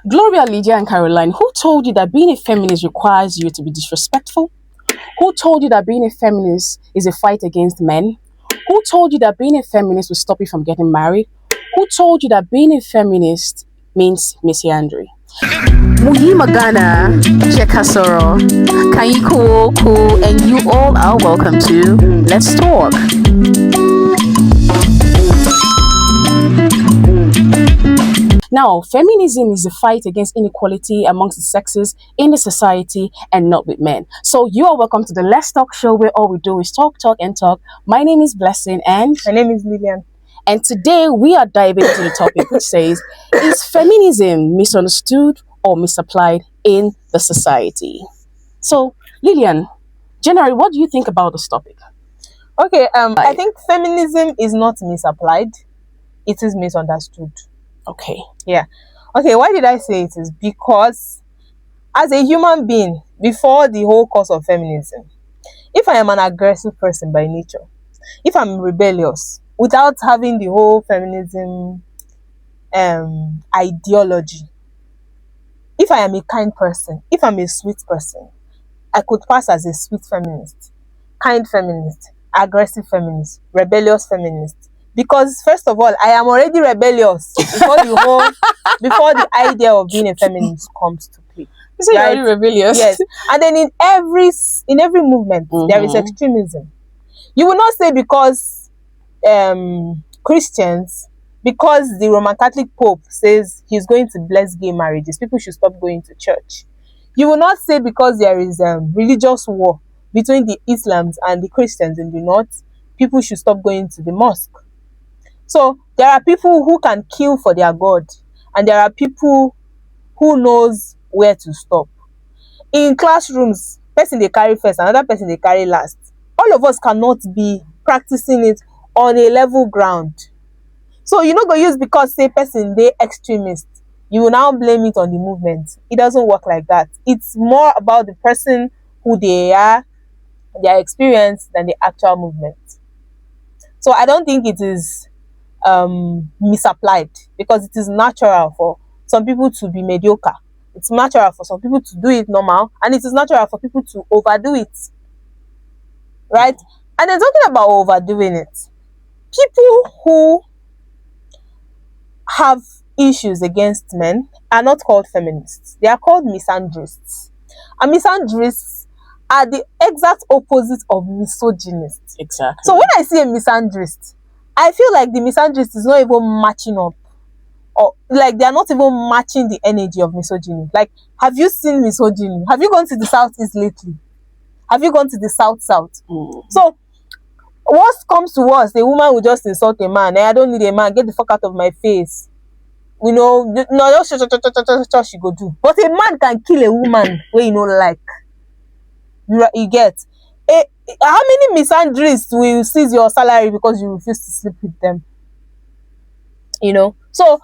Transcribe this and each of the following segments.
Gloria, Lydia, and Caroline, who told you that being a feminist requires you to be disrespectful? Who told you that being a feminist is a fight against men? Who told you that being a feminist will stop you from getting married? Who told you that being a feminist means misandry? Muyi Magana, Chekasoro, Kayiko, Ko, and you all are welcome to Let's Talk. Now, feminism is the fight against inequality amongst the sexes in the society and not with men. So you are welcome to the Let's Talk show where all we do is talk, talk, and talk. My name is Blessing and my name is Lillian. And today we are diving into the topic which says, is feminism misunderstood or misapplied in the society? So, Lillian, generally, what do you think about this topic? Okay, I think feminism is not misapplied. It is misunderstood. Okay. Yeah. Okay, why did I say it is? Because as a human being, before the whole course of feminism, if I am an aggressive person by nature, if I'm rebellious, without having the whole feminism ideology, if I am a kind person, if I'm a sweet person, I could pass as a sweet feminist, kind feminist, aggressive feminist, rebellious feminist. Because first of all, I am already rebellious before the idea of being a feminist comes to play. So you're already rebellious. Yes. And then in every movement, there is extremism. You will not say because Christians, because the Roman Catholic Pope says he's going to bless gay marriages, people should stop going to church. You will not say because there is religious war between the Islams and the Christians in the north, people should stop going to the mosque. So there are people who can kill for their God, and there are people who knows where to stop. In classrooms, person they carry first, another person they carry last. All of us cannot be practicing it on a level ground. So you not go use because say person they extremist, you will now blame it on the movement. It doesn't work like that. It's more about the person who they are, their experience, than the actual movement. So I don't think it is misapplied, because it is natural for some people to be mediocre. It's natural for some people to do it normal, and it is natural for people to overdo it. Right? And then talking about overdoing it, people who have issues against men are not called feminists. They are called misandrists. And misandrists are the exact opposite of misogynists. Exactly. So when I see a misandrist, I feel like the misandrist is not even matching up, or like they are not even matching the energy of misogyny. Like, have you seen misogyny? Have you gone to the Southeast lately? Have you gone to the South? So what comes to us, the woman will just insult a man. I don't need a man, get the fuck out of my face. You know, no, just she go do. But a man can kill a woman where you know like. You get. How many misandrists will seize your salary because you refuse to sleep with them? You know? So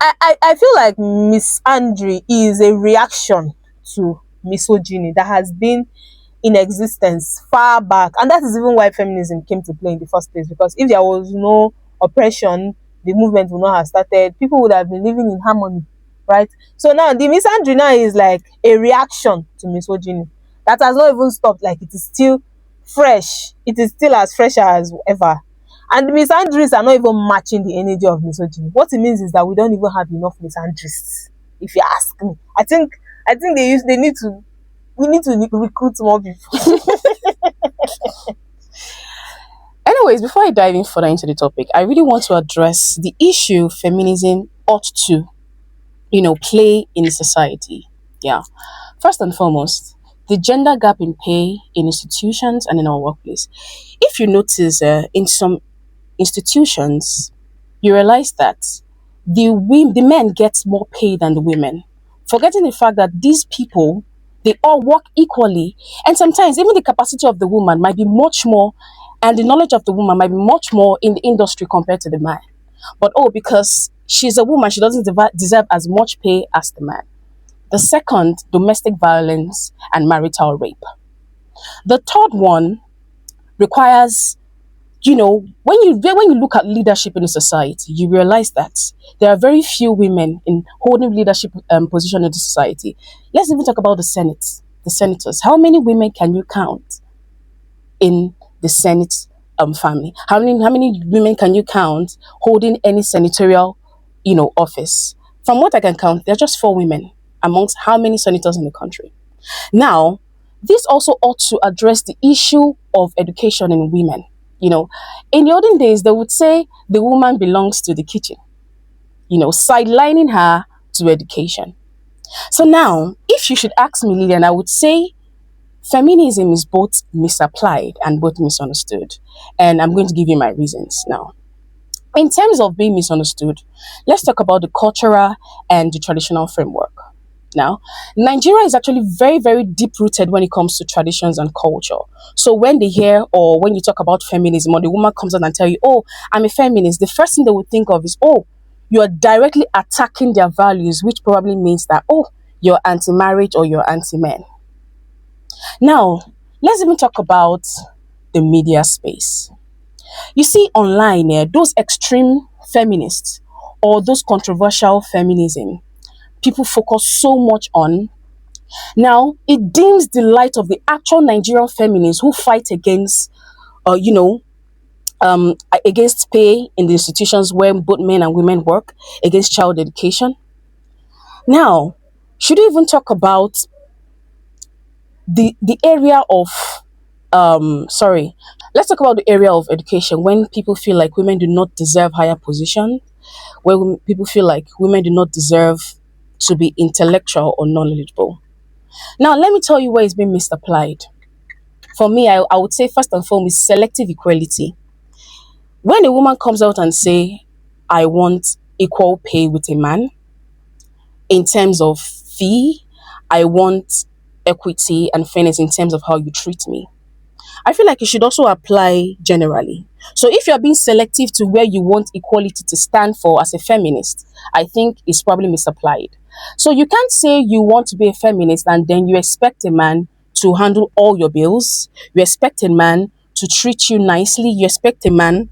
I feel like misandry is a reaction to misogyny that has been in existence far back, and that is even why feminism came to play in the first place. Because if there was no oppression, the movement would not have started. People would have been living in harmony, right? So now the misandry now is like a reaction to misogyny that has not even stopped. Like, it is still fresh. It is still as fresh as ever. And the misandrists are not even matching the energy of misogyny. What it means is that we don't even have enough misandrists, if you ask me. I think we need to recruit more people. Anyways, before I dive in further into the topic, I really want to address the issue feminism ought to, play in society. Yeah. First and foremost, the gender gap in pay in institutions and in our workplace. If you notice, in some institutions, you realize that the men get more pay than the women, forgetting the fact that these people, they all work equally, and sometimes even the capacity of the woman might be much more, and the knowledge of the woman might be much more in the industry compared to the man. But because she's a woman, she doesn't deserve as much pay as the man. The second, domestic violence and marital rape. The third one requires when you look at leadership in a society, you realize that there are very few women in holding leadership position in the society. Let's even talk about the Senate, the senators. How many women can you count in the Senate family? How many women can you count holding any senatorial, office? From what I can count, there are just four women amongst how many senators in the country. Now, this also ought to address the issue of education in women. In the olden days, they would say the woman belongs to the kitchen, sidelining her to education. So now, if you should ask me, Lillian, I would say feminism is both misapplied and both misunderstood. And I'm going to give you my reasons now. In terms of being misunderstood, let's talk about the cultural and the traditional framework. Now, Nigeria is actually very, very deep rooted when it comes to traditions and culture. So when they hear or when you talk about feminism or the woman comes out and tell you, oh, I'm a feminist, the first thing they would think of is, oh, you are directly attacking their values, which probably means that, oh, you're anti-marriage or you're anti-men. Now, let's even talk about the media space. You see online, those extreme feminists or those controversial feminism, people focus so much on. Now, it dims the light of the actual Nigerian feminists who fight against, against pay in the institutions where both men and women work, against child education. Now, should we even talk about the area of, sorry, let's talk about the area of education when people feel like women do not deserve higher position, where people feel like women do not deserve to be intellectual or knowledgeable. Now, let me tell you where it's been misapplied. For me, I would say first and foremost, selective equality. When a woman comes out and say, I want equal pay with a man in terms of fee, I want equity and fairness in terms of how you treat me, I feel like it should also apply generally. So if you're being selective to where you want equality to stand for as a feminist, I think it's probably misapplied. So you can't say you want to be a feminist and then you expect a man to handle all your bills. You expect a man to treat you nicely. You expect a man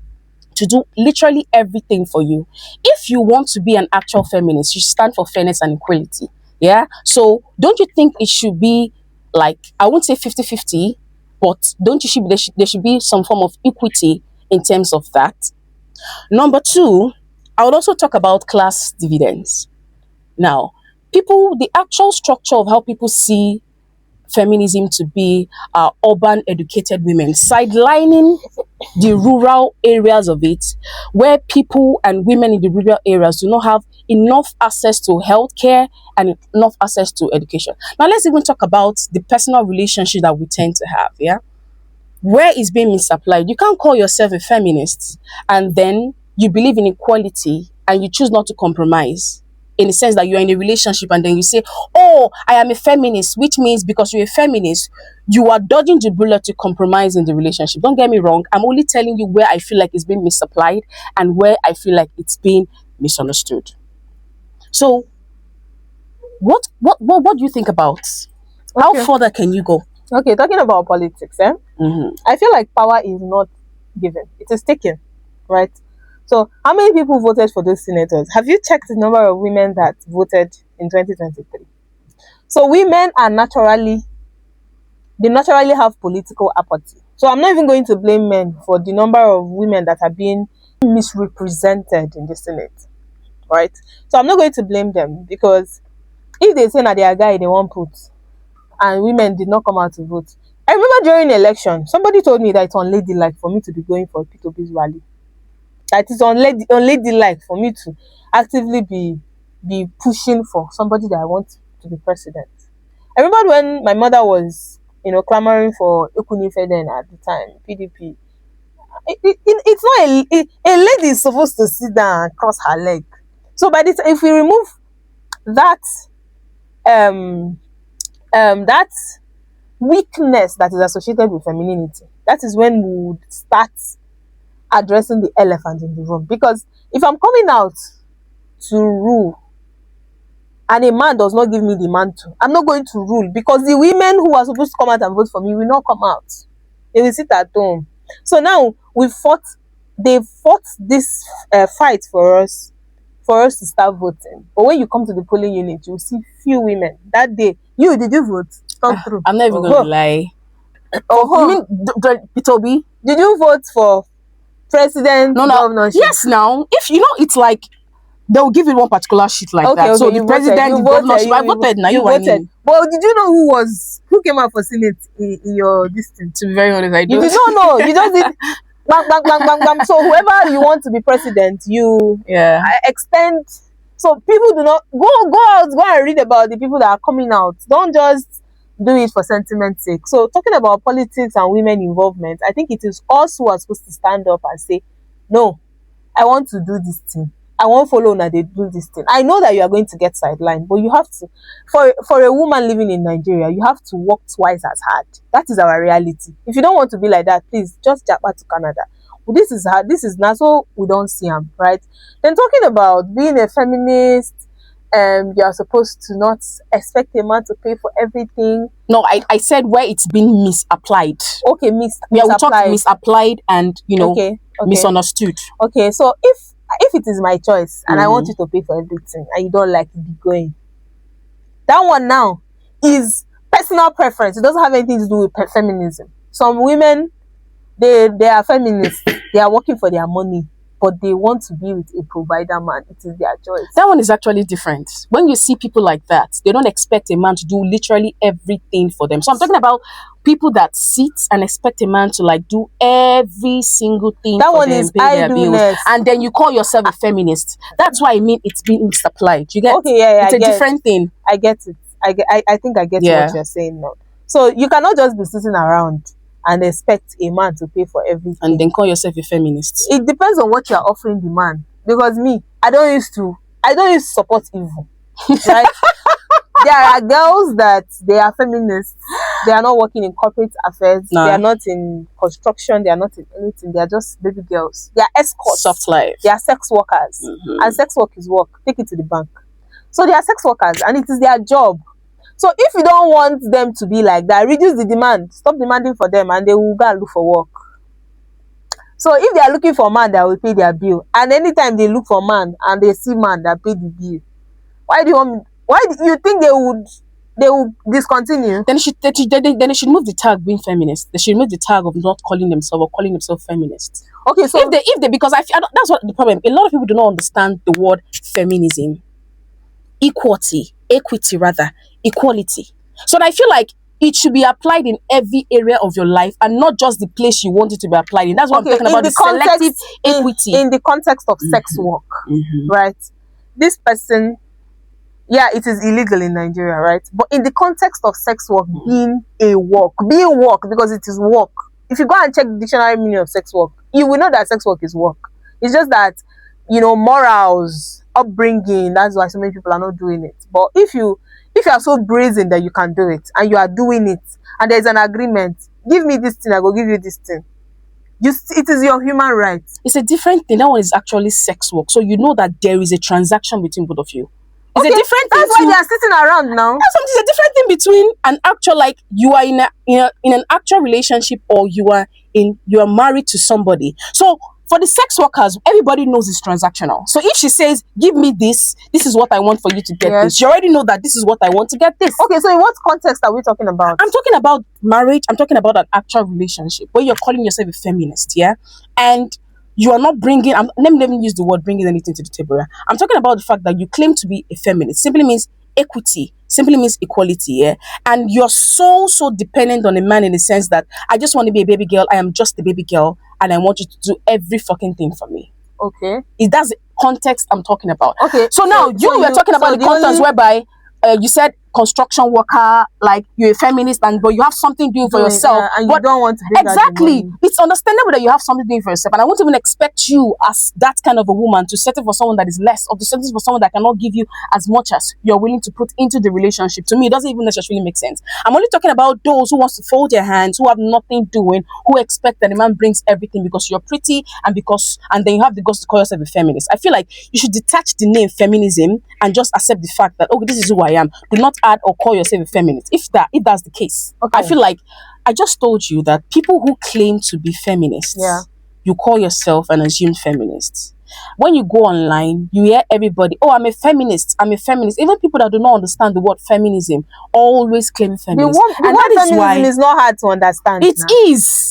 to do literally everything for you. If you want to be an actual feminist, you should stand for fairness and equality. Yeah. So don't you think it should be like, I won't say 50-50, but don't you should there should be some form of equity in terms of that. Number two, I would also talk about class dividends. Now, the actual structure of how people see feminism to be urban educated women, sidelining the rural areas of it, where people and women in the rural areas do not have enough access to healthcare and enough access to education. Now, let's even talk about the personal relationship that we tend to have. Yeah, where is being misapplied. You can't call yourself a feminist and then you believe in equality and you choose not to compromise. In the sense that you're in a relationship and then you say, oh, I am a feminist, which means because you're a feminist, you are dodging the bullet to compromise in the relationship. Don't get me wrong. I'm only telling you where I feel like it's being misapplied and where I feel like it's being misunderstood. So, what do you think about? How Okay. further can you go? Okay, talking about politics, I feel like power is not given, it is taken, right? So, how many people voted for those senators? Have you checked the number of women that voted in 2023? So, women are they naturally have political apathy. So, I'm not even going to blame men for the number of women that are being misrepresented in the Senate, right? So, I'm not going to blame them because if they say that they are guy they won't put and women did not come out to vote. I remember during the election, somebody told me that it's unladylike for me to be going for P2B's rally. That it's unladylike for me to actively be pushing for somebody that I want to be president. I remember when my mother was, clamoring for Ekuni Feden at the time, PDP. It's not a lady is supposed to sit down and cross her leg. So by the time, if we remove that um that weakness that is associated with femininity, that is when we would start addressing the elephant in the room. Because if I'm coming out to rule and a man does not give me the mantle, I'm not going to rule because the women who are supposed to come out and vote for me will not come out. They will sit at home. So now they fought this fight for us to start voting. But when you come to the polling unit, you see few women. That day, you did you vote? Talk through. I'm not even Oh, going to lie. You oh, mean Itobi? did you vote for president, No, no. governorship? Yes, now, if you know, it's like they'll give you one particular shit like Okay, that. So okay, the you voted. president, You the voted. governorship, I voted. Now You you voted. whining. But did you know who came out for Senate in your distance? To be very honest, I You don't. did not know. You just did bang, bang, bang, bang, bang. So whoever you want to be president, you Yeah. extend. So people do not go out, go and read about the people that are coming out. Don't just do it for sentiment's sake. So talking about politics and women involvement, I think it is us who are supposed to stand up and say, no, I want to do this thing. I won't follow now they do this thing. I know that you are going to get sidelined, but you have to, for a woman living in Nigeria, you have to work twice as hard. That is our reality. If you don't want to be like that, please just jump back to Canada. Well, this is hard. This is not so we don't see them, right? Then talking about being a feminist, you are supposed to not expect a man to pay for everything. No, I said where it's been misapplied. Okay, Yeah, we talked misapplied. misapplied and Okay. misunderstood. Okay, so if it is my choice and I want you to pay for everything and you don't like it, be going. That one now is personal preference. It doesn't have anything to do with feminism. Some women, they are feminists. They are working for their money, but they want to be with a provider man. It is their choice. That one is actually different. When you see people like that, they don't expect a man to do literally everything for them. So I'm talking about people that sit and expect a man to like do every single thing That for one them, is pay their bills, idleness. and then you call yourself a feminist. That's why I mean it's being misapplied. You get? Okay, yeah, it's I a get different thing. I get it. I think I get Yeah. what you're saying now. So you cannot just be sitting around and expect a man to pay for everything. And then call yourself a feminist. It depends on what you're offering the man. Because me, I don't used to support evil. Right? There are girls that they are feminists. They are not working in corporate affairs. Nah. They are not in construction. They are not in anything. They are just baby girls. They are escorts. Soft life. They are sex workers. And sex work is work. Take it to the bank. So they are sex workers and it is their job. So if you don't want them to be like that, reduce the demand. Stop demanding for them and they will go and look for work. So if they are looking for man that will pay their bill, and anytime they look for man and they see man that pay the bill, why do you think they would discontinue? Then they should move the tag being feminist. They should move the tag of not calling themselves or calling themselves feminists. Okay, so if they because I don't, that's what the problem. A lot of people do not understand the word feminism, equity rather, equality. So I feel like it should be applied in every area of your life and not just the place you want it to be applied in. That's what I'm talking about. The selective equity in the context of sex work, right? This person, yeah, it is illegal in Nigeria, right? But in the context of sex work being work, because it is work. If you go and check the dictionary meaning of sex work, you will know that sex work is work. It's just that, morals, upbringing, that's why so many people are not doing it. But if you are so brazen that you can do it and you are doing it and there's an agreement, give me this thing, I go give you this thing. It is your human right. It's a different thing. That one is actually sex work. So you know that there is a transaction between both of you. It's a different thing. That's why they are sitting around now. It's a different thing between an actual, like you are in an actual relationship or you are married to somebody. So for the sex workers, everybody knows it's transactional. So if she says, give me this is what I want for you to get this. You already know that this is what I want to get this. Okay, so in what context are we talking about? I'm talking about marriage. I'm talking about an actual relationship where you're calling yourself a feminist, yeah? And you are not bringing, let me use the word bringing anything to the table. Yeah? I'm talking about the fact that you claim to be a feminist. Simply means equity, simply means equality, yeah? And you're so dependent on a man in the sense that I just want to be a baby girl. I am just a baby girl and I want you to do every fucking thing for me. Okay. That's the context I'm talking about. Okay. So now you were talking about the context whereby you said construction worker, like you're a feminist, but you have something doing for yourself, and but you don't want to exactly. It's understandable that you have something doing for yourself, and I won't even expect you as that kind of a woman to settle for someone that is less, or to settle for someone that cannot give you as much as you're willing to put into the relationship. To me, it doesn't even necessarily make sense. I'm only talking about those who wants to fold their hands, who have nothing doing, who expect that the man brings everything because you're pretty and then you have the guts to call yourself a feminist. I feel like you should detach the name feminism and just accept the fact that, okay, this is who I am. Do not add or call yourself a feminist. If that's the case, okay. I feel like I just told you that people who claim to be Yeah. feminists, you call yourself an assumed feminist. When you go online, you hear everybody, oh, I'm a feminist, I'm a feminist. Even people that do not understand the word feminism always claim feminist. The And that word is feminism why is not hard to understand it now. is.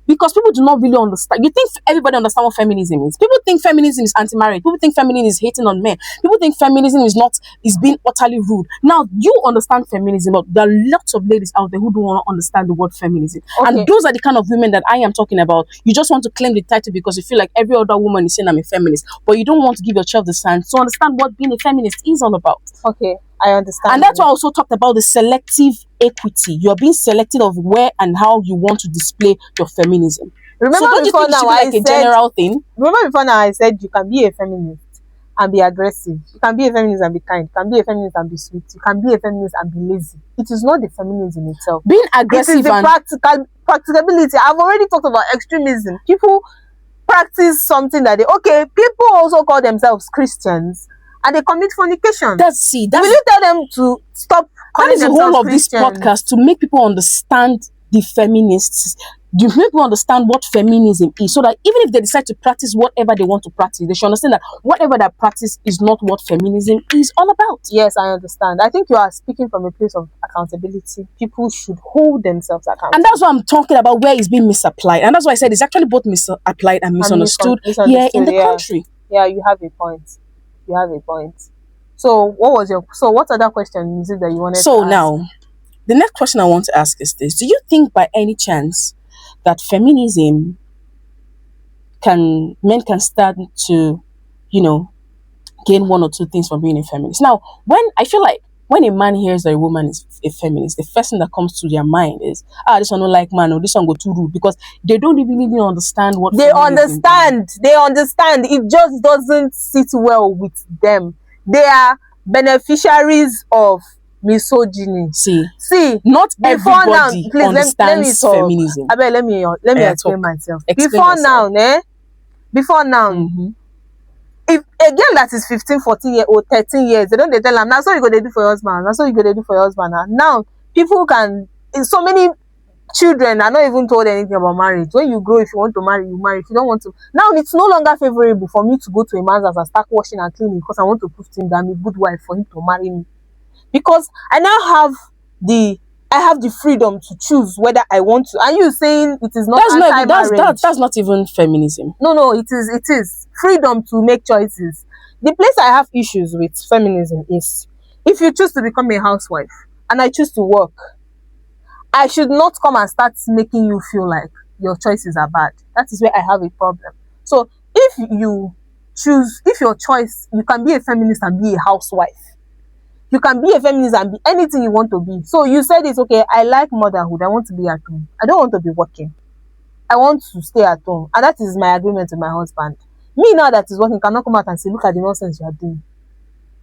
Because people do not really understand. You think everybody understand what feminism is? People think feminism is anti-marriage. People think feminism is hating on men. People think feminism is being utterly rude. Now you understand feminism, but there are lots of ladies out there who don't want to understand the word feminism. And Okay. those are the kind of women that I am talking about. You just want to claim the title because you feel like every other woman is saying I'm a feminist, but you don't want to give yourself the chance to understand what being a feminist is all about. Okay, I understand. And that's why I also talked about the selective equity. You're being selected of where and how you want to display your feminism. Remember So don't you before think it should now be I like a said general thing? remember before now I said you can be a feminist and be aggressive. You can be a feminist and be kind. You can be a feminist and be sweet. You can be a feminist and be lazy. It is not the feminism itself. Being It is aggressive the and practicability. I've already talked about extremism. People practice something that people also call themselves Christians and they commit fornication. Will you tell them to stop that calling is the themselves whole of this Christians? podcast, to make people understand the feminists. You make people understand what feminism is, so that even if they decide to practice whatever they want to practice, they should understand that whatever they practice is not what feminism is all about. Yes, I understand. I think you are speaking from a place of accountability. People should hold themselves accountable. And that's what I'm talking about, where it's being misapplied. And that's why I said it's actually both misapplied and misunderstood here in the country. Yeah, you have a point. You have a point. So what other question is it that you wanted to So ask? now, the next question I want to ask is this. Do you think by any chance that feminism men can start to, gain one or two things from being a feminist? Now, I feel like when a man hears that a woman is a feminist, the first thing that comes to their mind is, this one don't like man, or this one go too rude, because they don't really understand what They feminism is. They understand. It just doesn't sit well with them. They are beneficiaries of misogyny. See, Before not now, everybody please let me understands talk. feminism. Let me explain talk. myself. Explain Before now, Mm-hmm. if a girl that is 15, 14 years old, 13 years, they don't tell them, that's what you go to do for your husband. That's what you go to do for your husband. Now, people so many children are not even told anything about marriage. When you grow, if you want to marry, you marry. If you don't want to, now it's no longer favorable for me to go to a man's house and start washing and cleaning because I want to prove to him that I'm a good wife for him to marry me. Because I now have the freedom to choose whether I want to. Are you saying it is not anti-marriage? That's not even feminism. No, it is freedom to make choices. The place I have issues with feminism is if you choose to become a housewife and I choose to work, I should not come and start making you feel like your choices are bad. That is where I have a problem. So if your choice, you can be a feminist and be a housewife. You can be a feminist and be anything you want to be. So you said it's okay, I like motherhood, I want to be at home. I don't want to be working. I want to stay at home. And that is my agreement with my husband. Me now that is working cannot come out and say, look at the nonsense you are doing.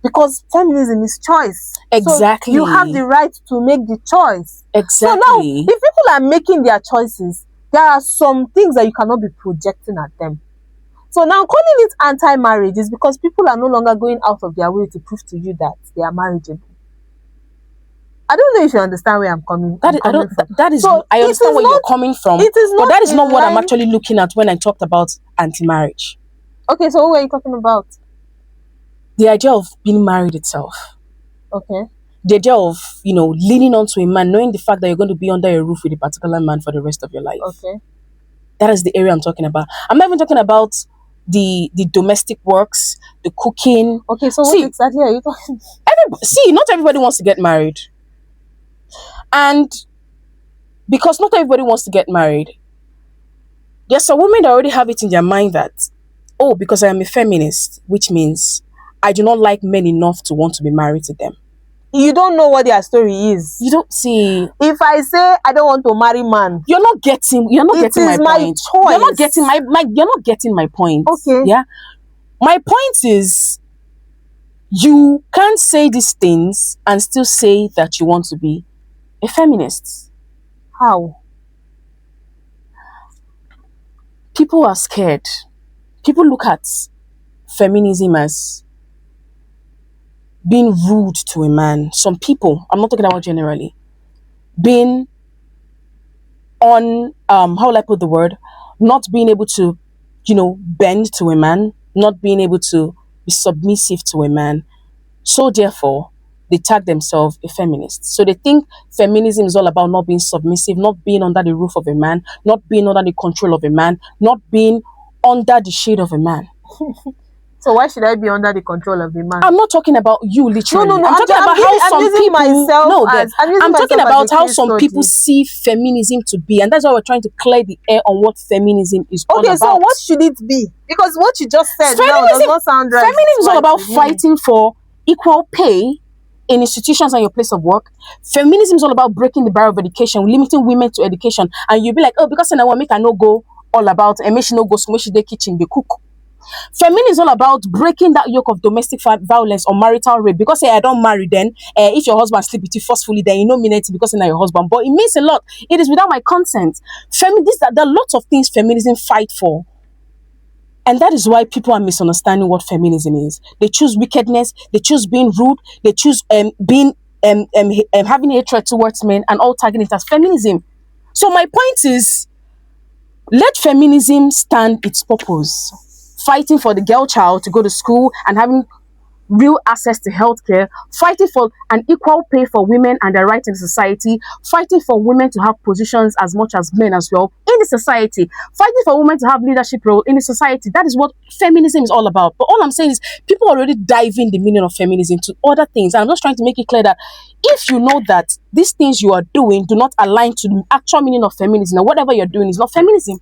Because feminism is choice. Exactly. So you have the right to make the choice. Exactly. So now, if people are making their choices, there are some things that you cannot be projecting at them. So now calling it anti-marriage is because people are no longer going out of their way to prove to you that they are marriageable. I don't know if you understand where I'm coming from. I understand where you're coming from, It is not, but that is not what I'm actually looking at when I talked about anti-marriage. Okay, so what are you talking about? The idea of being married itself. Okay. The idea of, leaning onto a man, knowing the fact that you're going to be under a roof with a particular man for the rest of your life. Okay. That is the area I'm talking about. I'm not even talking about the domestic works, the cooking. Okay, so what exactly are you talking about? Not everybody wants to get married. And because not everybody wants to get married, there's some women that already have it in their mind that, because I am a feminist, which means I do not like men enough to want to be married to them. You don't know what their story is. You don't see. If I say I don't want to marry man, you're not getting my point. It is my choice. You're not getting my point. Okay. Yeah. My point is, you can't say these things and still say that you want to be a feminist. How? People are scared. People look at feminism as being rude to a man. Some people, I'm not talking about generally, being on how will I put the word, not being able to, bend to a man, not being able to be submissive to a man. So therefore, they tag themselves a feminist. So they think feminism is all about not being submissive, not being under the roof of a man, not being under the control of a man, not being under the shade of a man. So why should I be under the control of a man? I'm not talking about you No, literally. no, no. I'm talking about how I'm some using people. myself No, as I'm using I'm talking myself about as a how case some people study. see feminism to be, and that's why we're trying to clear the air on what feminism is all Okay, about. so what should it be? Because what you just said now does not sound right. Feminism is all right about to me. fighting for equal pay in institutions and your place of work. Feminism is all about breaking the barrier of education, limiting women to education. And you'll be like, oh, because I want make I no go all about and make she no go so make she dey kitchen, they cook. Feminism is all about breaking that yoke of domestic violence or marital rape. Because I don't marry, then if your husband sleep with you forcefully, then you know me because you're not your husband. But it means a lot. It is without my consent. There are lots of things feminism fight for. And that is why people are misunderstanding what feminism is. They choose wickedness, they choose being rude, they choose being having hatred towards men and all tagging it as feminism. So my point is, let feminism stand its purpose. Fighting for the girl child to go to school and having real access to healthcare, fighting for an equal pay for women and their rights in society, fighting for women to have positions as much as men as well in the society, fighting for women to have leadership role in the society. That is what feminism is all about. But all I'm saying is people already diving the meaning of feminism to other things. And I'm just trying to make it clear that if you know that these things you are doing do not align to the actual meaning of feminism, and whatever you're doing is not feminism,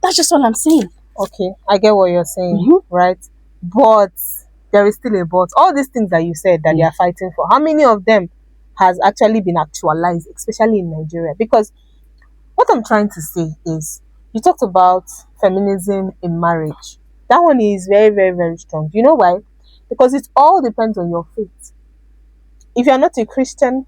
that's just all I'm saying. Okay, I get what you're saying, Mm-hmm. right? But there is still a but. All these things that you said that they are fighting for, how many of them has actually been actualized, especially in Nigeria? Because what I'm trying to say is, you talked about feminism in marriage. That one is very, very, very strong. You know why? Because it all depends on your faith. If you're not a Christian,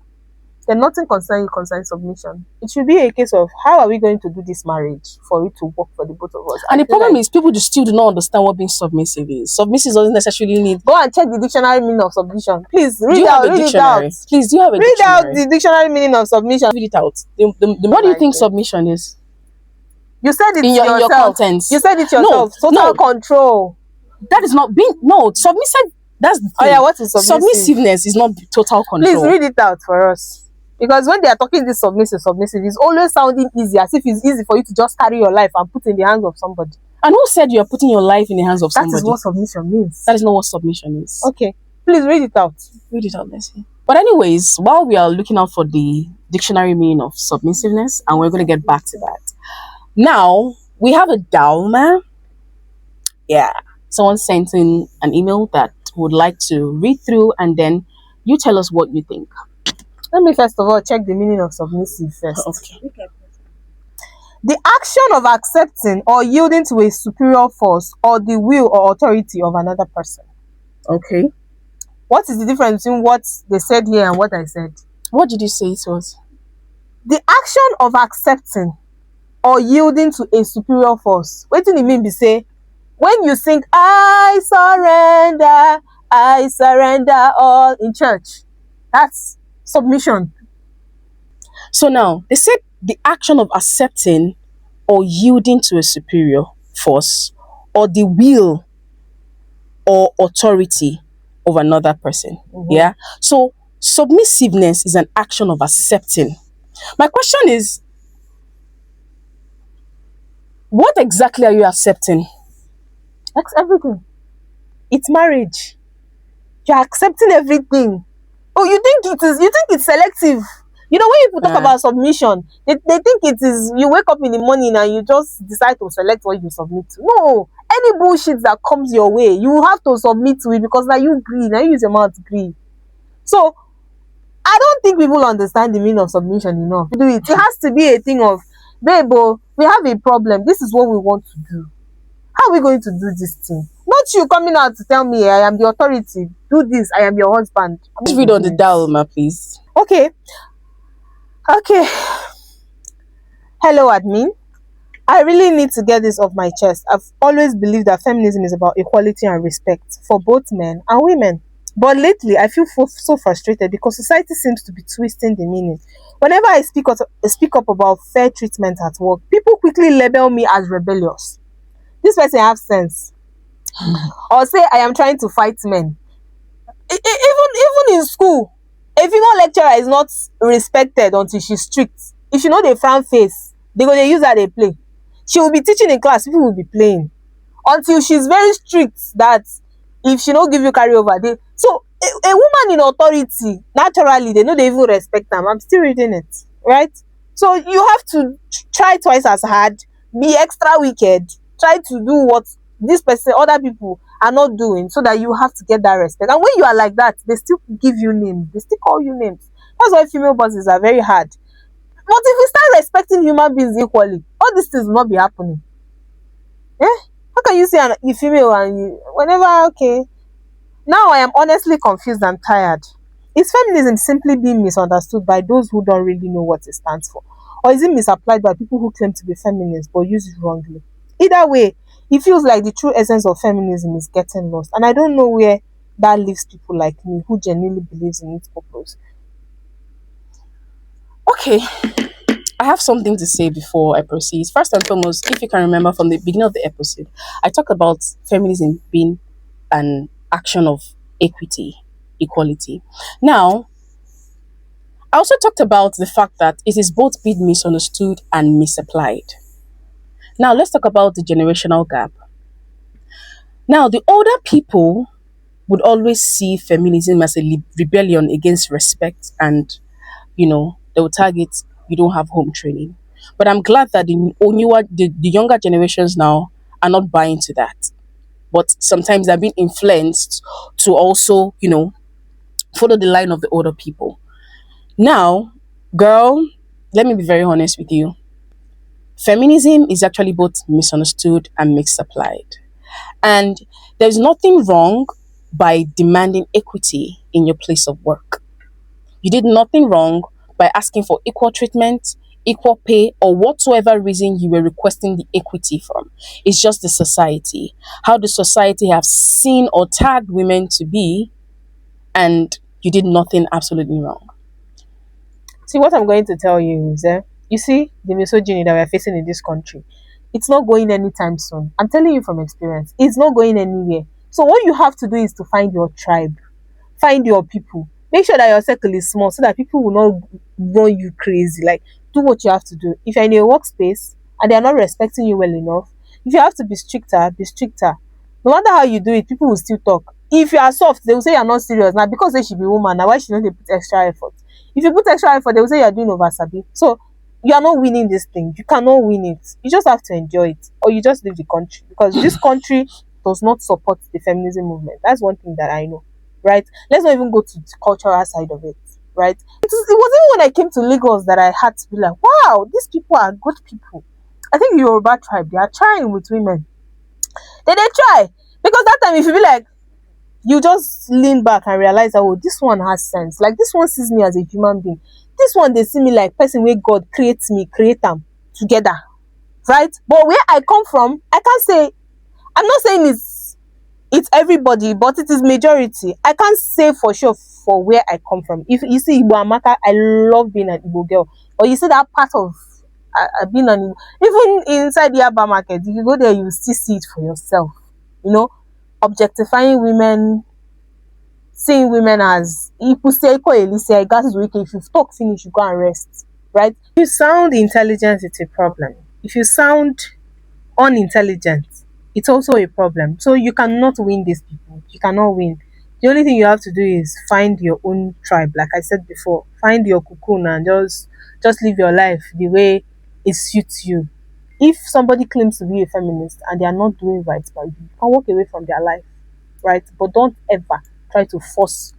then nothing concerns submission. It should be a case of how are we going to do this marriage for it to work for the both of us. And the problem is people just still do not understand what being submissive is. Submissive doesn't necessarily need. Go and check the dictionary meaning of submission. Please read Do you have a read it dictionary? out. Please, do you have a Read out dictionary? the dictionary meaning of submission. Read it out. What do you think submission is? You said it In your yourself. contents. You said it yourself. No, Total no. control. That is not being submissive. That's the Oh thing. yeah, what is submissive? Submissiveness is not total control. Please read it out for us. Because when they are talking this submissive, it's always sounding easy, as if it's easy for you to just carry your life and put in the hands of somebody. And who said you are putting your life in the hands of somebody? That is what submission means. That is not what submission is. Okay. Please read it out. Read it out, let's see. But anyways, while we are looking out for the dictionary meaning of submissiveness, and we're going to get back to that. Now, we have a Dalma. Yeah. Someone sent in an email that would like to read through, and then you tell us what you think. Let me first of all check the meaning of submissive first. Okay. The action of accepting or yielding to a superior force or the will or authority of another person. Okay. What is the difference between what they said here and what I said? What did you say it was? The action of accepting or yielding to a superior force. What do you mean be say, when you sing, I surrender all in church, that's submission. So now, they said the action of accepting or yielding to a superior force or the will or authority of another person. Mm-hmm. Yeah. So submissiveness is an action of accepting. My question is, what exactly are you accepting? That's everything. It's marriage. You're accepting everything. Oh, you think it's selective. You know, when people talk about submission, they think it is you wake up in the morning and you just decide to select what you submit to. No. Any bullshit that comes your way, you have to submit to it because now you agree. Now you use your mouth to agree. So I don't think people understand the meaning of submission enough. It has to be a thing of, babe, we have a problem. This is what we want to do. How are we going to do this thing? Not you coming out to tell me I am the authority. Do this. I am your husband. Just read on the Dalma, please. Okay. Hello, admin. I really need to get this off my chest. I've always believed that feminism is about equality and respect for both men and women. But lately, I feel so frustrated because society seems to be twisting the meaning. Whenever speak up about fair treatment at work, people quickly label me as rebellious. This person have sense, or say I am trying to fight men. Even in school, a female lecturer is not respected until she's strict. If you know dey frown face, they go dey use her dey play. She will be teaching in class, people will be playing until she's very strict that if she no give you carryover, they so a woman in authority naturally they no dey even respect am. I'm still reading it, right? So you have to try twice as hard, be extra wicked, try to do what this person, other people are not doing, so that you have to get that respect. And when you are like that, they still give you names, they still call you names. That's why female bosses are very hard. But if we start respecting human beings equally, all these things will not be happening. Eh? How can you say a female and you, whenever, okay? Now I am honestly confused and tired. Is feminism simply being misunderstood by those who don't really know what it stands for? Or is it misapplied by people who claim to be feminists but use it wrongly? Either way, it feels like the true essence of feminism is getting lost. And I don't know where that leaves people like me who genuinely believes in its purpose. Okay, I have something to say before I proceed. First and foremost, if you can remember from the beginning of the episode, I talked about feminism being an action of equity, equality. Now, I also talked about the fact that it is both being misunderstood and misapplied. Now, let's talk about the generational gap. Now, the older people would always see feminism as a rebellion against respect, and they will target you don't have home training. But I'm glad that the younger generations now are not buying to that. But sometimes they're being influenced to also, follow the line of the older people. Now, girl, let me be very honest with you. Feminism is actually both misunderstood and misapplied. And there's nothing wrong by demanding equity in your place of work. You did nothing wrong by asking for equal treatment, equal pay, or whatsoever reason you were requesting the equity from. It's just the society. How the society have seen or tagged women to be, and you did nothing absolutely wrong. See, what I'm going to tell you is, you see, the misogyny that we're facing in this country, it's not going anytime soon. I'm telling you from experience, it's not going anywhere. So what you have to do is to find your tribe, find your people. Make sure that your circle is small so that people will not run you crazy. Like, do what you have to do. If you're in a workspace and they're not respecting you well enough, if you have to be stricter, be stricter. No matter how you do it, people will still talk. If you are soft, they will say you're not serious. Now, because they should be woman, now why should not they put extra effort? If you put extra effort, they will say you're doing over sabi. So you are not winning this thing. You cannot win it. You just have to enjoy it. Or you just leave the country. Because this country does not support the feminism movement. That's one thing that I know. Right? Let's not even go to the cultural side of it. Right? It wasn't when I came to Lagos that I had to be like, wow, these people are good people. I think the Yoruba tribe, they are trying with women. They try. Because that time if you be like, you just lean back and realize that, oh, this one has sense. Like, this one sees me as a human being. This one, they see me like person where God creates me, create them together. Right? But where I come from, I can't say, I'm not saying it's everybody, but it is majority. I can't say for sure for where I come from. If you see Igbo Amaka, I love being an Igbo girl. Or you see that part of being an even inside the Aba market, if you go there, you still see it for yourself. You know, objectifying women, seeing women as people say, I got to week. If you've talked finish, you go and rest. Right? If you sound intelligent, it's a problem. If you sound unintelligent, it's also a problem. So you cannot win these people. You cannot win. The only thing you have to do is find your own tribe, like I said before. Find your cocoon and just live your life the way it suits you. If somebody claims to be a feminist and they are not doing right by you, you can walk away from their life, right? But don't ever try to force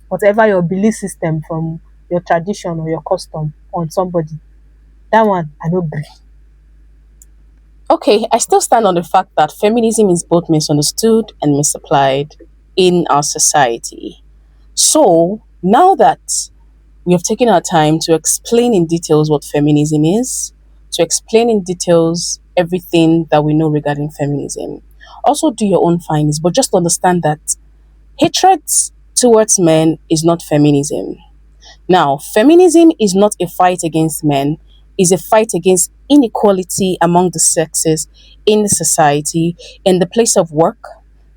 whatever your belief system from your tradition or your custom on somebody. That one, I don't agree. Okay, I still stand on the fact that feminism is both misunderstood and misapplied in our society. So, now that we have taken our time to explain in details what feminism is, to explain in details everything that we know regarding feminism, also do your own findings, but just understand that hatred towards men is not feminism. Now, feminism is not a fight against men, it's a fight against inequality among the sexes in the society, in the place of work,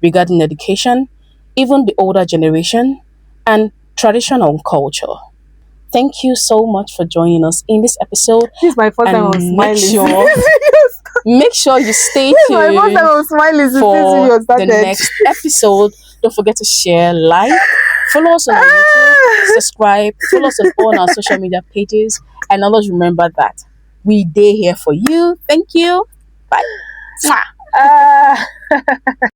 regarding education, even the older generation, and traditional culture. Thank you so much for joining us in this episode, This is my first time I'm and make smiling. sure make sure you stay This is my first time tuned I'm smiling since this for video the started. next episode. Don't forget to share, like, follow us on our YouTube, subscribe, follow us on all our social media pages, and always remember that we day here for you. Thank you. Bye. Mwah. Ah.